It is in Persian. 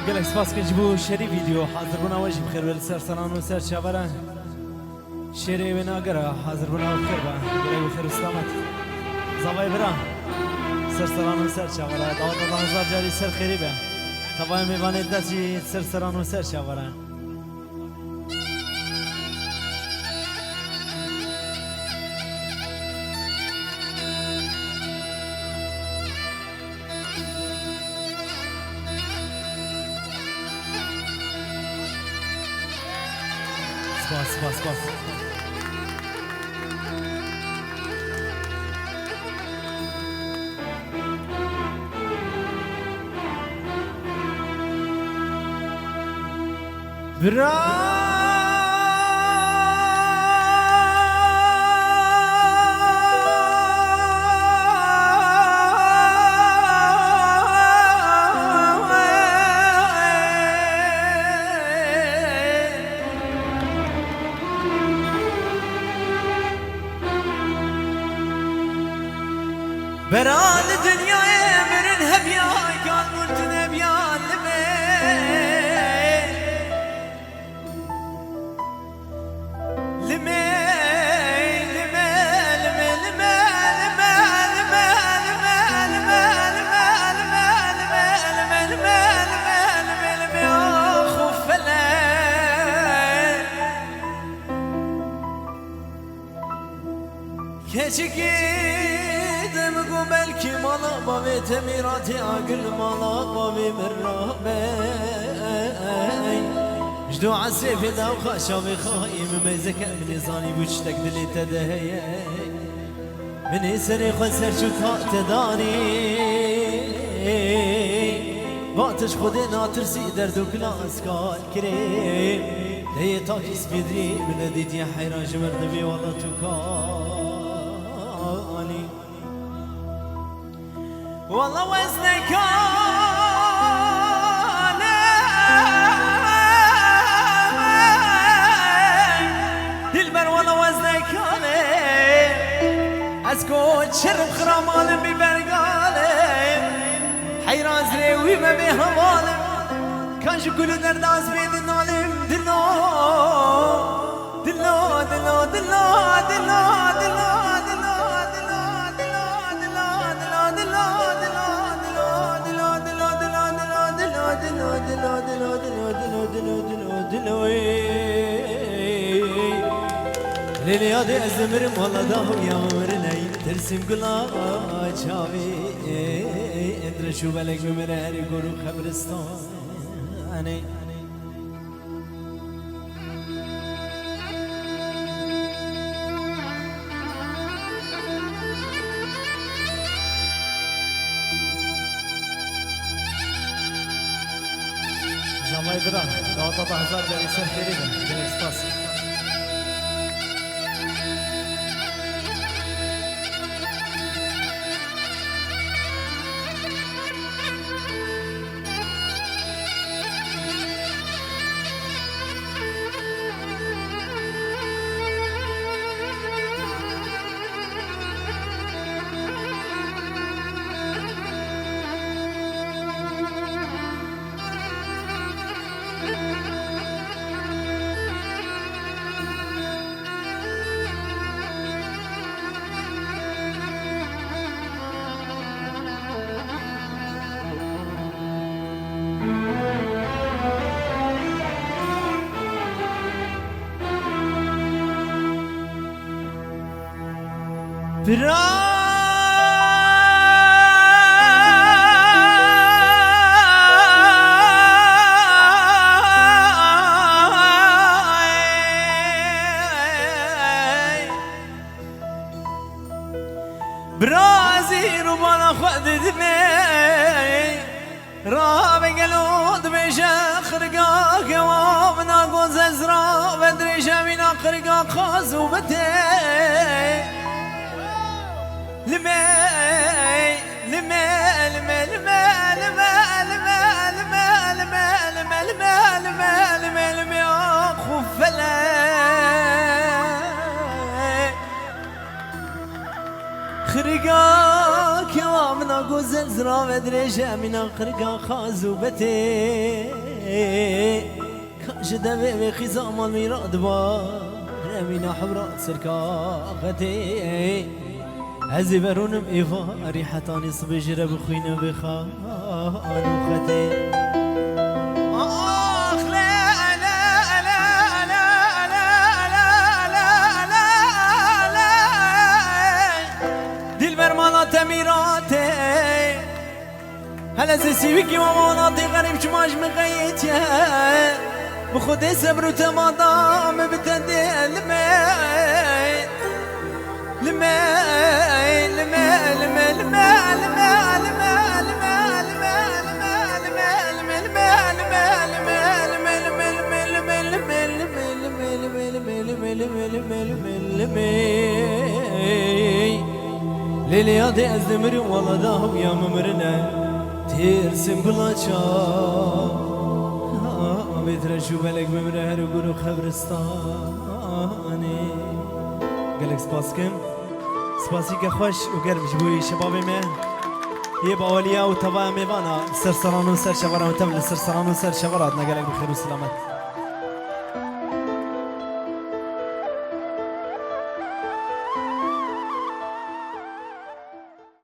گلک سپاس که جبو شری ویدیو حاضر بنا وجه بخیر ول سر سنان و سر چاورا شری بنا گرا حاضر بنا بخیر با گلک بخیر سلامت زوای برا سر سنان و سر چاورا دعوت الله هزار جاری سر خیری به تبای میوان دستی سر سنان و سر چاورا Bas. برال دنیای مرن هبیا کان مرتن بیان لمه لمه لمه لمه لمه لمه لمه لمه خوف keçiki دمگو بلکی مالا باوی تمیراتی آگل مالا باوی مرابی جدو عصری فی داو خاشاوی خواهی ممیزک منی زانی بوچتک دلی تدهیه منی سری خود سرچوکات دانی وقتش خودی ناترسی دردو کلاس کار کریم دیه تاکیس بیدری من دیدی حیران جمردوی والا تو کانی والله وزنك دلبر والله وزنك اسكت شرب خرامال ببرقالي حيران زريوي ما بهوالي كان شو كل درداز بين النالم دلو دلو دلو دلو دلو دلو ليلي هادي أزمرم والله داهم يا مرناي ترسم قلا شاوي ادري شو بالك بمراري قولوا خبرستان أنا زمای برا دعوت الله هزار جاری سر خیری بن گلک سپاس برازي ربنا خد دمي راب قلود بيشا خرقا كوامنا قوز ازرا بدري شامينا خرقا خازو بتي لمي لمي لمي لمي لمي لمي لمي لمي لمي لمي لمي لمي خوف خرقا كوامنا گوزل زرا و درجه من آخرگا خازو بته کاش دوه و خیزامان میراد با رمینا حورات سرکاقته هزی برونم ایوا ریحتانی صبح جره بخوینه بخانو خته آخ لا لا لا لا لا لا لا لا لا دل برمانات میراته هل از سیویکی و ماناتی غریب چماش مقیتیه بخود صبر و تمادام بتدي الماء الماء الماء الماء الماء الماء ليلي يا دي ازمر والله داهم يا ممرنا ترسم بلاچا بترشو بلک بمره هر گرو خبرستانه گلک سپاس کم سپاسی که خوش و گرمش بوی شباب من یه با اولیا و طبع میوانا سرسران و سرشوران و تبل سرسران و سرشورات نگلک بخیر و سلامت